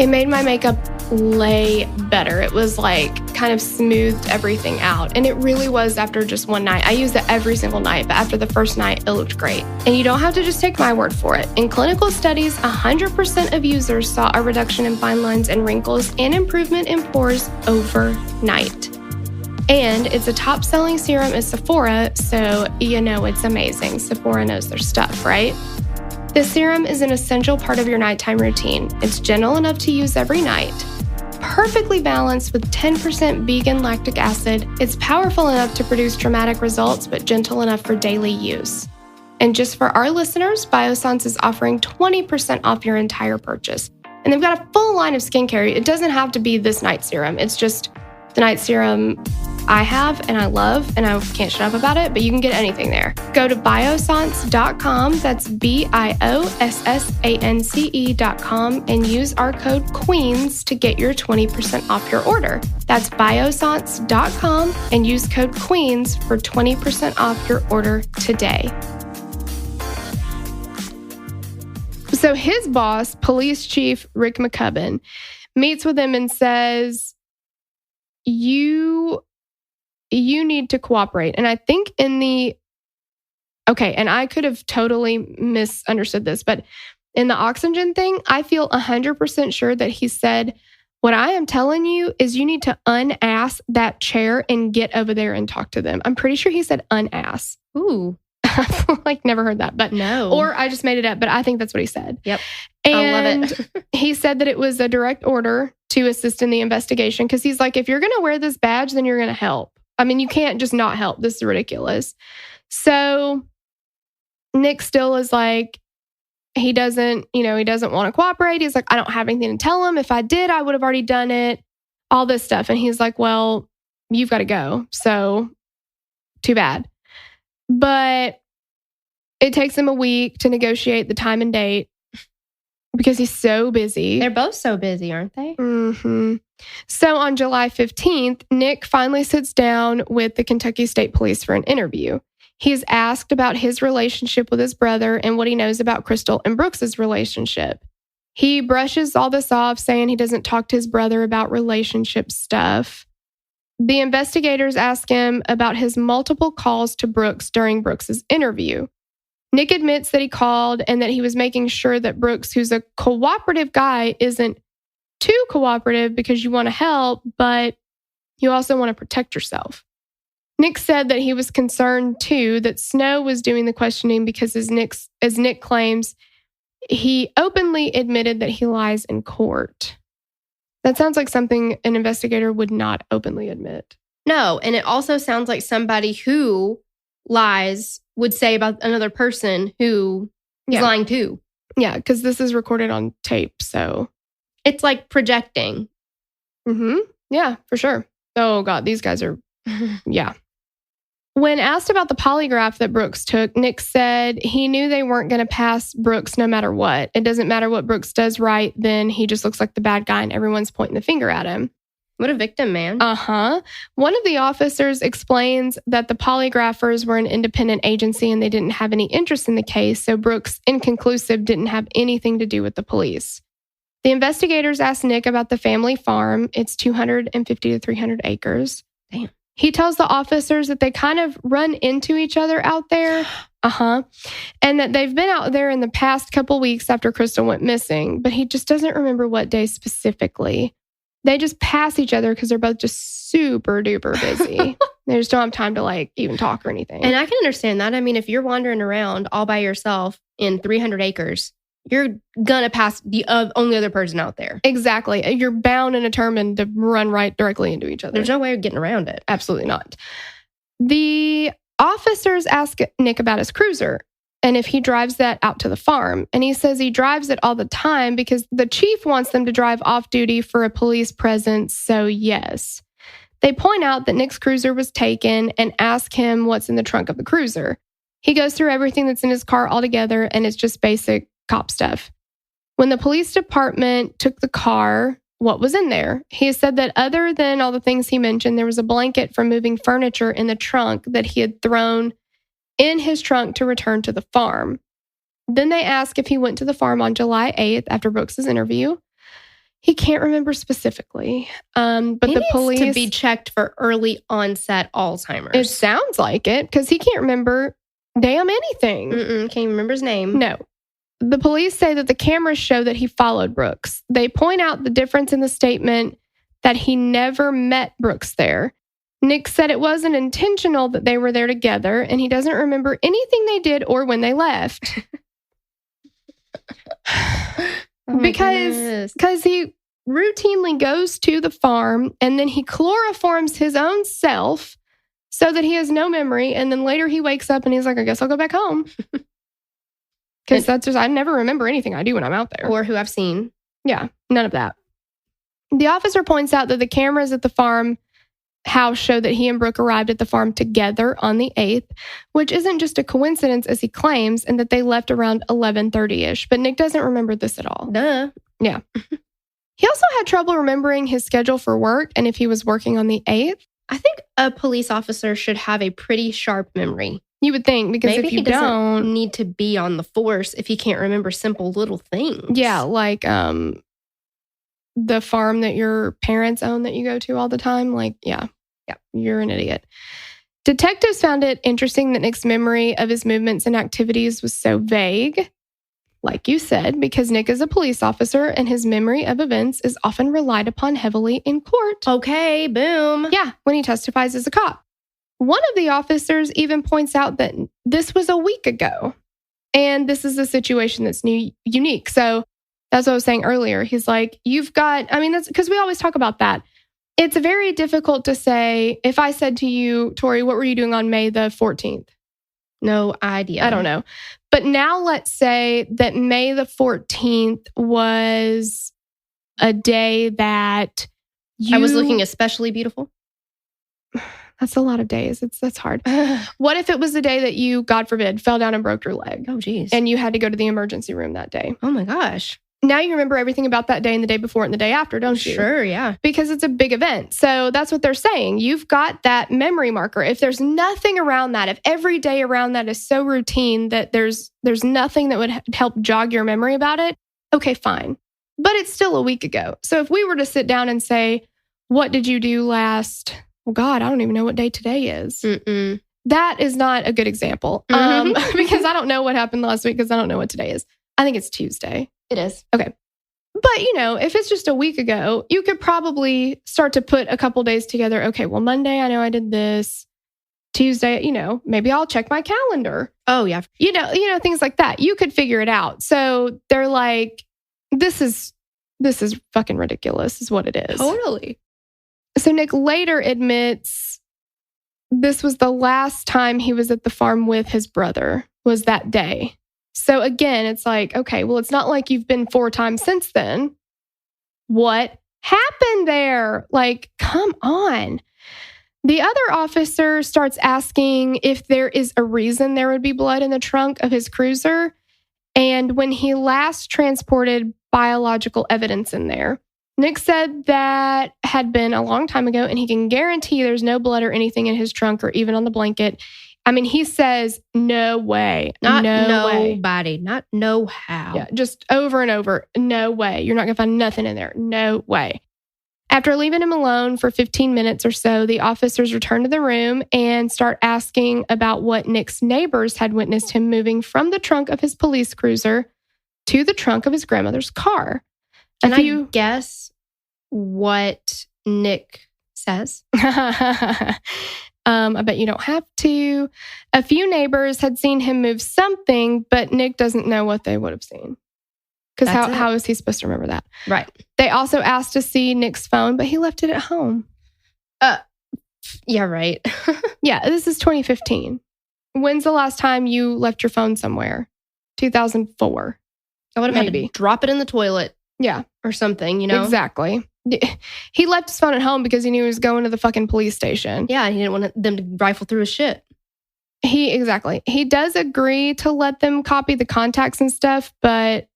it made my makeup lay better. It was like kind of smoothed everything out. And it really was after just one night. I use it every single night, but after the first night, it looked great. And you don't have to just take my word for it. In clinical studies, 100% of users saw a reduction in fine lines and wrinkles and improvement in pores overnight. And it's a top-selling serum at Sephora, so you know it's amazing. Sephora knows their stuff, right? This serum is an essential part of your nighttime routine. It's gentle enough to use every night, perfectly balanced with 10% vegan lactic acid. It's powerful enough to produce dramatic results, but gentle enough for daily use. And just for our listeners, Biossance is offering 20% off your entire purchase. And they've got a full line of skincare. It doesn't have to be this night serum. It's just the night serum I have and I love, and I can't shut up about it, but you can get anything there. Go to biossance.com, that's BIOSSANCE.com, and use our code QUEENS to get your 20% off your order. That's biossance.com and use code QUEENS for 20% off your order today. So his boss, Police Chief Rick McCubbin, meets with him and says, you need to cooperate. And I think and I could have totally misunderstood this, but in the oxygen thing, I feel 100% sure that he said, what I am telling you is you need to unass that chair and get over there and talk to them. I'm pretty sure he said unass. Ooh. I've like never heard that, but no. Or I just made it up, but I think that's what he said. Yep. And I love it. He said that it was a direct order to assist in the investigation because he's like, if you're going to wear this badge, then you're going to help. I mean, you can't just not help. This is ridiculous. So Nick still is like, he doesn't want to cooperate. He's like, I don't have anything to tell him. If I did, I would have already done it. All this stuff. And he's like, well, you've got to go. So too bad. But it takes him a week to negotiate the time and date because he's so busy. They're both so busy, aren't they? Mm-hmm. So on July 15th, Nick finally sits down with the Kentucky State Police for an interview. He's asked about his relationship with his brother and what he knows about Crystal and Brooks's relationship. He brushes all this off, saying he doesn't talk to his brother about relationship stuff. The investigators ask him about his multiple calls to Brooks during Brooks's interview. Nick admits that he called and that he was making sure that Brooks, who's a cooperative guy, isn't too cooperative because you want to help, but you also want to protect yourself. Nick said that he was concerned, too, that Snow was doing the questioning because, as Nick claims, he openly admitted that he lies in court. That sounds like something an investigator would not openly admit. No, and it also sounds like somebody who lies would say about another person who is lying too. Yeah, because this is recorded on tape, so... It's like projecting. Mm-hmm. Yeah, for sure. Oh, God, these guys are... Yeah. When asked about the polygraph that Brooks took, Nick said he knew they weren't going to pass Brooks no matter what. It doesn't matter what Brooks does right, then he just looks like the bad guy and everyone's pointing the finger at him. What a victim, man. Uh-huh. One of the officers explains that the polygraphers were an independent agency and they didn't have any interest in the case, so Brooks, inconclusive, didn't have anything to do with the police. The investigators asked Nick about the family farm. It's 250 to 300 acres. Damn. He tells the officers that they kind of run into each other out there. And that they've been out there in the past couple weeks after Crystal went missing, but he just doesn't remember what day specifically. They just pass each other because they're both just super duper busy. They just don't have time to like even talk or anything. And I can understand that. I mean, if you're wandering around all by yourself in 300 acres, you're going to pass the only other person out there. Exactly. You're bound and determined to run right directly into each other. There's no way of getting around it. Absolutely not. The officers ask Nick about his cruiser and if he drives that out to the farm. And he says he drives it all the time because the chief wants them to drive off duty for a police presence. So yes. They point out that Nick's cruiser was taken and ask him what's in the trunk of the cruiser. He goes through everything that's in his car altogether, and it's just basic cop stuff. When the police department took the car, what was in there? He said that other than all the things he mentioned, there was a blanket from moving furniture in the trunk that he had thrown in his trunk to return to the farm. Then they ask if he went to the farm on July 8th after Brooks's interview. He can't remember specifically, but he the needs police to be checked for early onset Alzheimer's. It sounds like it because he can't remember damn anything. Can't even remember his name. No. The police say that the cameras show that he followed Brooks. They point out the difference in the statement that he never met Brooks there. Nick said it wasn't intentional that they were there together, and he doesn't remember anything they did or when they left. Because he routinely goes to the farm and then he chloroforms his own self so that he has no memory. And then later he wakes up and he's like, I guess I'll go back home. Because that's just, I never remember anything I do when I'm out there. Or who I've seen. Yeah, none of that. The officer points out that the cameras at the farm house show that he and Brooke arrived at the farm together on the 8th, which isn't just a coincidence as he claims, and that they left around 11:30-ish. But Nick doesn't remember this at all. Duh. Yeah. He also had trouble remembering his schedule for work and if he was working on the 8th. I think a police officer should have a pretty sharp memory. You would think, because Maybe if you he doesn't don't need to be on the force if he can't remember simple little things. Yeah, like the farm that your parents own that you go to all the time. Like, yeah, you're an idiot. Detectives found it interesting that Nick's memory of his movements and activities was so vague. Like you said, because Nick is a police officer and his memory of events is often relied upon heavily in court. Okay, boom. Yeah, when he testifies as a cop. One of the officers even points out that this was a week ago. And this is a situation that's unique. So that's what I was saying earlier. He's like, that's because we always talk about that. It's very difficult to say, if I said to you, Tori, what were you doing on May the 14th? No idea. I don't know. But now let's say that May the 14th was a day that I was looking especially beautiful. That's a lot of days. That's hard. What if it was the day that you, God forbid, fell down and broke your leg? Oh, geez. And you had to go to the emergency room that day. Oh, my gosh. Now you remember everything about that day and the day before and the day after, don't you? Sure, yeah. Because it's a big event. So that's what they're saying. You've got that memory marker. If there's nothing around that, if every day around that is so routine that there's nothing that would help jog your memory about it, okay, fine. But it's still a week ago. So if we were to sit down and say, what did you do last? Well, God, I don't even know what day today is. Mm-mm. That is not a good example. Because I don't know what happened last week because I don't know what today is. I think it's Tuesday. It is. Okay. But, if it's just a week ago, you could probably start to put a couple days together. Okay, well, Monday, I know I did this. Tuesday, maybe I'll check my calendar. Oh, yeah. Things like that. You could figure it out. So they're like, this is fucking ridiculous is what it is. Totally. So Nick later admits this was the last time he was at the farm with his brother, was that day. So again, it's like, okay, well, it's not like you've been 4 times since then. What happened there? Like, come on. The other officer starts asking if there is a reason there would be blood in the trunk of his cruiser and when he last transported biological evidence in there. Nick said that had been a long time ago, and he can guarantee there's no blood or anything in his trunk or even on the blanket. I mean, he says, no way. Not way. nobody. Not no how. Yeah, just over and over. No way. You're not going to find nothing in there. No way. After leaving him alone for 15 minutes or so, the officers return to the room and start asking about what Nick's neighbors had witnessed him moving from the trunk of his police cruiser to the trunk of his grandmother's car. Can I guess what Nick says? I bet you don't have to. A few neighbors had seen him move something, but Nick doesn't know what they would have seen. Because how is he supposed to remember that? Right. They also asked to see Nick's phone, but he left it at home. Yeah, right. Yeah, this is 2015. When's the last time you left your phone somewhere? 2004. I would have had to drop it in the toilet. Yeah. Or something, Exactly. He left his phone at home because he knew he was going to the fucking police station. Yeah, he didn't want them to rifle through his shit. Exactly. He does agree to let them copy the contacts and stuff, but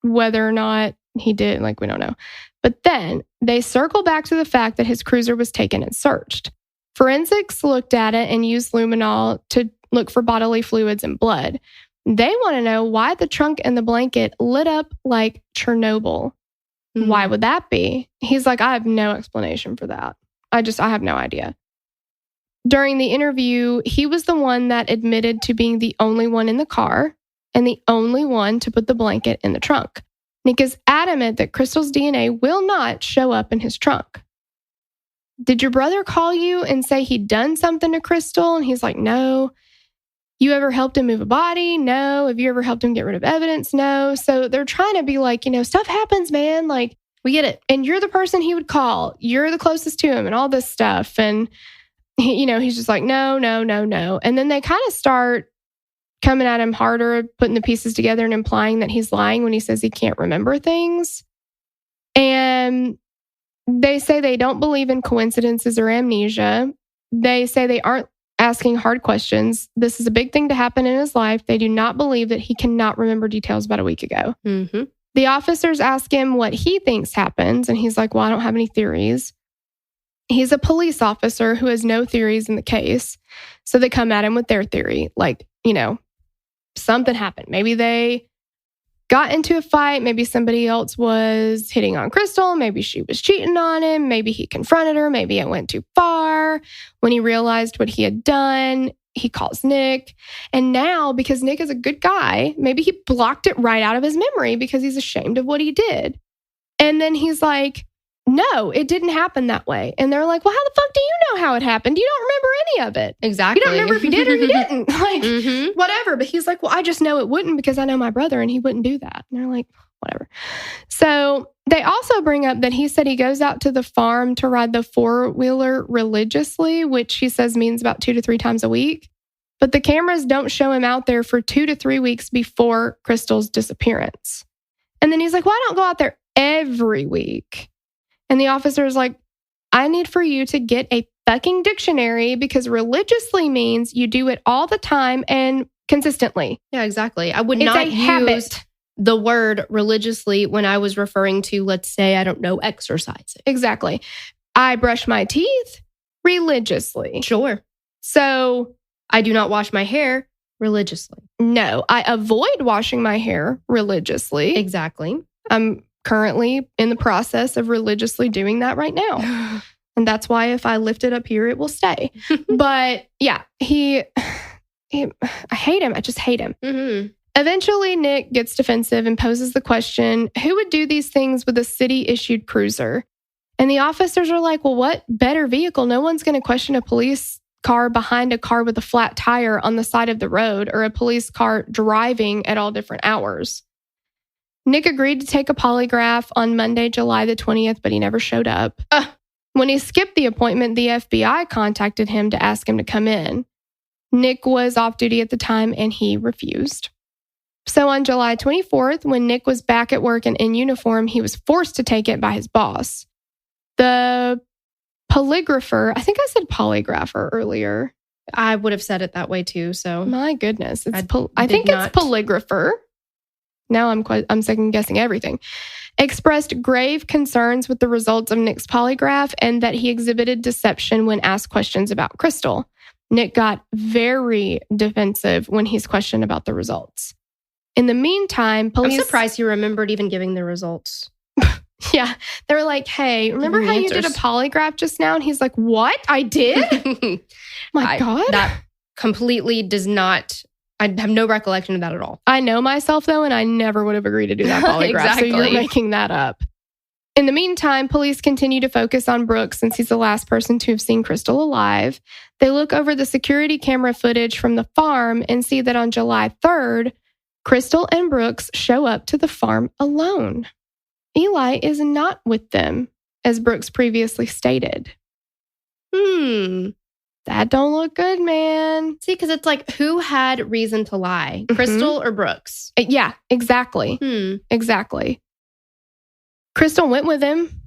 whether or not he did, we don't know. But then they circle back to the fact that his cruiser was taken and searched. Forensics looked at it and used luminol to look for bodily fluids and blood. They want to know why the trunk and the blanket lit up like Chernobyl. Mm-hmm. Why would that be? He's like, I have no explanation for that. I have no idea. During the interview, he was the one that admitted to being the only one in the car and the only one to put the blanket in the trunk. Nick is adamant that Crystal's DNA will not show up in his trunk. Did your brother call you and say he'd done something to Crystal? And he's like, no. You ever helped him move a body? No. Have you ever helped him get rid of evidence? No. So they're trying to be like, stuff happens, man. We get it. And you're the person he would call. You're the closest to him and all this stuff. And, he's just like, no. And then they kind of start coming at him harder, putting the pieces together and implying that he's lying when he says he can't remember things. And they say they don't believe in coincidences or amnesia. They say they aren't asking hard questions. This is a big thing to happen in his life. They do not believe that he cannot remember details about a week ago. Mm-hmm. The officers ask him what he thinks happens, and he's like, well, I don't have any theories. He's a police officer who has no theories in the case. So they come at him with their theory. Something happened. Maybe they got into a fight. Maybe somebody else was hitting on Crystal. Maybe she was cheating on him. Maybe he confronted her. Maybe it went too far. When he realized what he had done, he calls Nick. And now, because Nick is a good guy, maybe he blocked it right out of his memory because he's ashamed of what he did. And then he's like, no, it didn't happen that way. And they're like, well, how the fuck do you know how it happened? You don't remember any of it. Exactly. You don't remember if you did or you didn't. Whatever. But he's like, well, I just know it wouldn't because I know my brother and he wouldn't do that. And they're like, whatever. So they also bring up that he said he goes out to the farm to ride the four-wheeler religiously, which he says means about 2 to 3 times a week. But the cameras don't show him out there for 2 to 3 weeks before Crystal's disappearance. And then he's like, well, I don't go out there every week. And the officer is like, I need for you to get a fucking dictionary because religiously means you do it all the time and consistently. Yeah, exactly. I would not use the word religiously when I was referring to, let's say, I don't know, exercising. Exactly. I brush my teeth religiously. Sure. So I do not wash my hair religiously. No, I avoid washing my hair religiously. Exactly. I'm currently in the process of religiously doing that right now. And that's why if I lift it up here, it will stay. But yeah, I hate him. I just hate him. Mm-hmm. Eventually, Nick gets defensive and poses the question, who would do these things with a city-issued cruiser? And the officers are like, well, what better vehicle? No one's going to question a police car behind a car with a flat tire on the side of the road or a police car driving at all different hours. Nick agreed to take a polygraph on Monday, July the 20th, but he never showed up. When he skipped the appointment, the FBI contacted him to ask him to come in. Nick was off duty at the time and he refused. So on July 24th, when Nick was back at work and in uniform, he was forced to take it by his boss. The polygrapher, I think I said polygrapher earlier. I would have said it that way too. So my goodness, I think it's polygrapher. Now I'm second guessing everything. Expressed grave concerns with the results of Nick's polygraph and that he exhibited deception when asked questions about Crystal. Nick got very defensive when he's questioned about the results. In the meantime, police... I'm surprised he remembered even giving the results. Yeah. They were like, hey, remember how you did a polygraph just now? And he's like, what? I did? My God. That completely does not, I have no recollection of that at all. I know myself, though, and I never would have agreed to do that polygraph. Exactly. So you're making that up. In the meantime, police continue to focus on Brooks since he's the last person to have seen Crystal alive. They look over the security camera footage from the farm and see that on July 3rd, Crystal and Brooks show up to the farm alone. Eli is not with them, as Brooks previously stated. That don't look good, man. See, because it's like, who had reason to lie? Crystal or Brooks? Yeah, exactly. Exactly. Crystal went with him,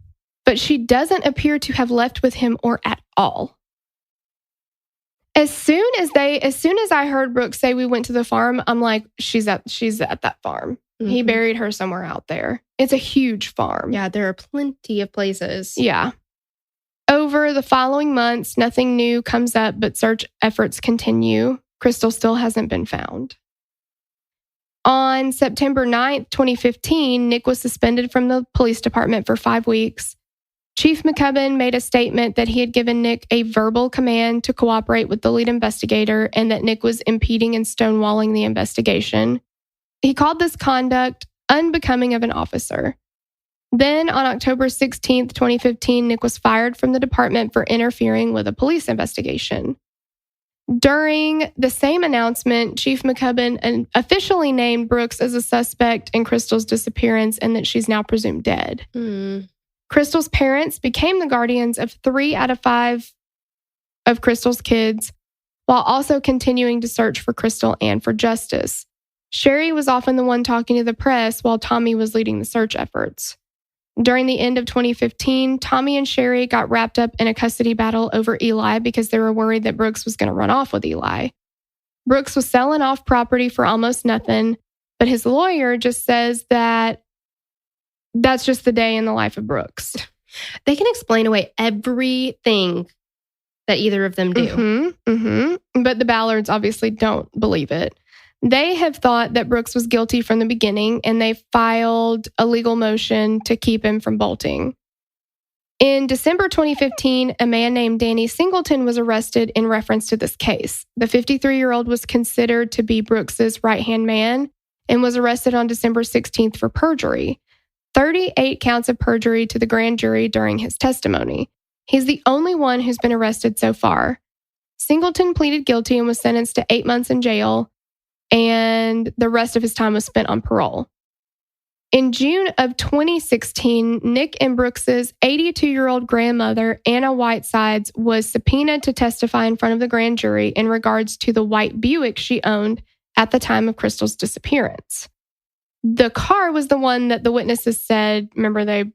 but she doesn't appear to have left with him or at all. As soon as I heard Brooks say we went to the farm, I'm like, she's at that farm. He buried her somewhere out there. It's a huge farm. Yeah, there are plenty of places. Yeah. Over the following months, nothing new comes up, but search efforts continue. Crystal still hasn't been found. On September 9th, 2015, Nick was suspended from the police department for 5 weeks. Chief McCubbin made a statement that he had given Nick a verbal command to cooperate with the lead investigator and that Nick was impeding and stonewalling the investigation. He called this conduct unbecoming of an officer. Then on October 16th, 2015, Nick was fired from the department for interfering with a police investigation. During the same announcement, Chief McCubbin officially named Brooks as a suspect in Crystal's disappearance and that she's now presumed dead. Crystal's parents became the guardians of 3 out of 5 of Crystal's kids, while also continuing to search for Crystal and for justice. Sherry was often the one talking to the press while Tommy was leading the search efforts. During the end of 2015, Tommy and Sherry got wrapped up in a custody battle over Eli because they were worried that Brooks was going to run off with Eli. Brooks was selling off property for almost nothing, but his lawyer just says that that's just the day in the life of Brooks. They can explain away everything that either of them do. But the Ballards obviously don't believe it. They have thought that Brooks was guilty from the beginning, and they filed a legal motion to keep him from bolting. In December 2015, a man named Danny Singleton was arrested in reference to this case. The 53-year-old was considered to be Brooks's right-hand man and was arrested on December 16th for perjury. 38 counts of perjury to the grand jury during his testimony. He's the only one who's been arrested so far. Singleton pleaded guilty and was sentenced to 8 months in jail, and the rest of his time was spent on parole. In June of 2016, Nick and Brooks's 82-year-old grandmother, Anna Whitesides, was subpoenaed to testify in front of the grand jury in regards to the white Buick she owned at the time of Crystal's disappearance. The car was the one that the witnesses said, remember, they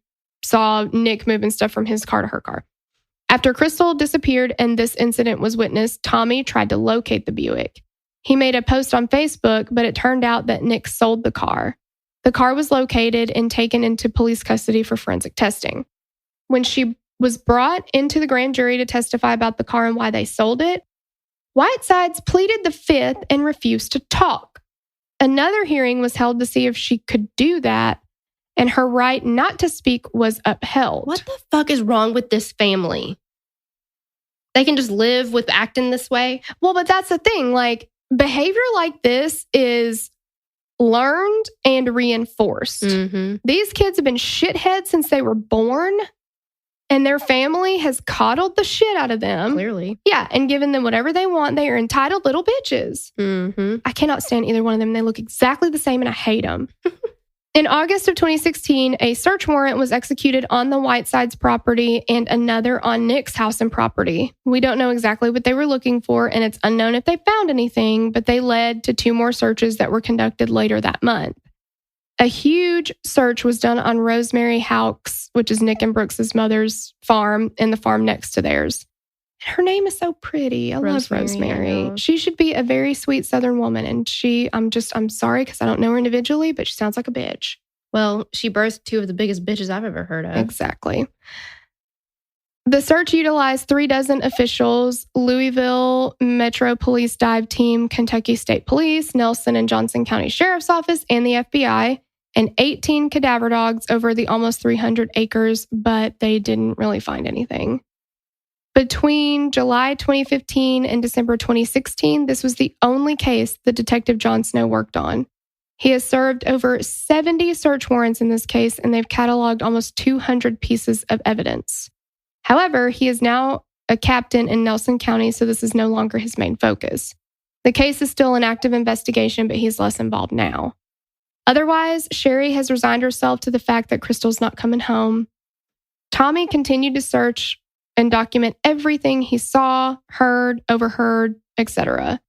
saw Nick moving stuff from his car to her car. After Crystal disappeared and this incident was witnessed, Tommy tried to locate the Buick. He made a post on Facebook, but it turned out that Nick sold the car. The car was located and taken into police custody for forensic testing. When she was brought into the grand jury to testify about the car and why they sold it, Whitesides pleaded the fifth and refused to talk. Another hearing was held to see if she could do that, and her right not to speak was upheld. What the fuck is wrong with this family? They can just live with acting this way? Well, but that's the thing. Like, behavior like this is learned and reinforced. These kids have been shitheads since they were born, and their family has coddled the shit out of them. Clearly. Yeah, and given them whatever they want. They are entitled little bitches. I cannot stand either one of them. They look exactly the same, and I hate them. In August of 2016, a search warrant was executed on the Whitesides property and another on Nick's house and property. We don't know exactly what they were looking for, and it's unknown if they found anything, but they led to 2 more searches that were conducted later that month. A huge search was done on Rosemary Houck's, which is Nick and Brooks's mother's farm, and the farm next to theirs. Her name is so pretty. I love Rosemary. She should be a very sweet Southern woman. And I'm sorry because I don't know her individually, but she sounds like a bitch. Well, she birthed 2 of the biggest bitches I've ever heard of. Exactly. The search utilized 36 officials: Louisville Metro Police Dive Team, Kentucky State Police, Nelson and Johnson County Sheriff's Office, and the FBI. and 18 cadaver dogs over the almost 300 acres, but they didn't really find anything. Between July 2015 and December 2016, this was the only case that Detective John Snow worked on. He has served over 70 search warrants in this case, and they've cataloged almost 200 pieces of evidence. However, he is now a captain in Nelson County, so this is no longer his main focus. The case is still an active investigation, but he's less involved now. Otherwise, Sherry has resigned herself to the fact that Crystal's not coming home. Tommy continued to search and document everything he saw, heard, overheard, etc.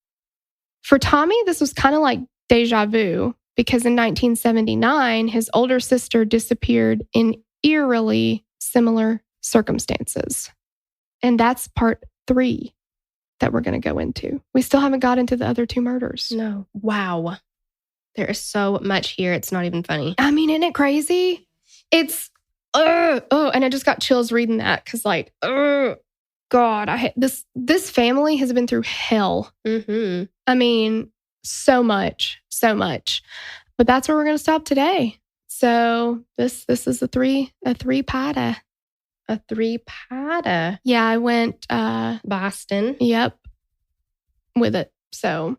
For Tommy, this was kind of like deja vu, because in 1979, his older sister disappeared in eerily similar circumstances. And that's part 3 that we're going to go into. We still haven't got into the other 2 murders. No. Wow. There is so much here. It's not even funny. I mean, isn't it crazy? It's, and I just got chills reading that because, like, God, this family has been through hell. Mm-hmm. I mean, so much. But that's where we're going to stop today. So this is a three-parter. A 3-parter. Yeah, I went Boston. Yep. With it. So,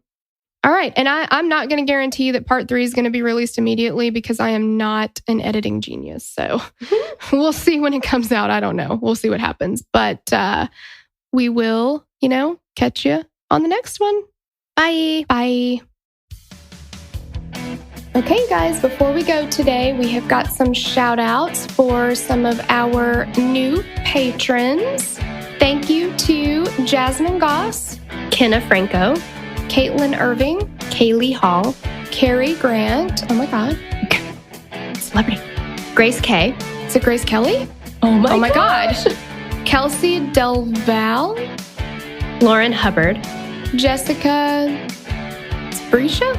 all right. And I'm not going to guarantee that part 3 is going to be released immediately because I am not an editing genius. So we'll see when it comes out. I don't know. We'll see what happens. But we will, catch you on the next one. Bye. Bye. Okay, guys, before we go today, we have got some shout outs for some of our new patrons. Thank you to Jasmine Goss, Kenna Franco, Caitlin Irving, Kaylee Hall, Carrie Grant. Oh my God. Celebrity. Grace K. Is it Grace Kelly? Oh my gosh. Kelsey Del Val, Lauren Hubbard, Jessica Brescia,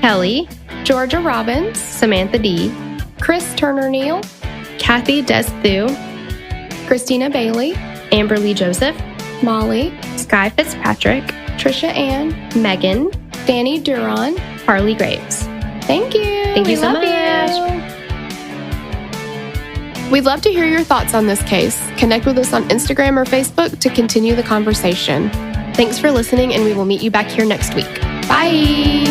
Kelly, Georgia Robbins, Samantha D, Chris Turner Neal, Kathy Desthu, Christina Bailey, Amberly Joseph, Molly, Sky Fitzpatrick, Trisha Ann, Megan, Danny Duron, Harley Graves. Thank you. Thank you so much. We'd love to hear your thoughts on this case. Connect with us on Instagram or Facebook to continue the conversation. Thanks for listening, and we will meet you back here next week. Bye.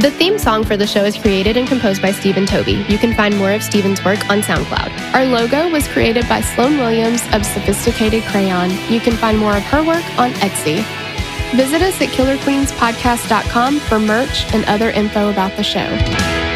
The theme song for the show is created and composed by Stephen Toby. You can find more of Stephen's work on SoundCloud. Our logo was created by Sloan Williams of Sophisticated Crayon. You can find more of her work on Etsy. Visit us at KillerQueensPodcast.com for merch and other info about the show.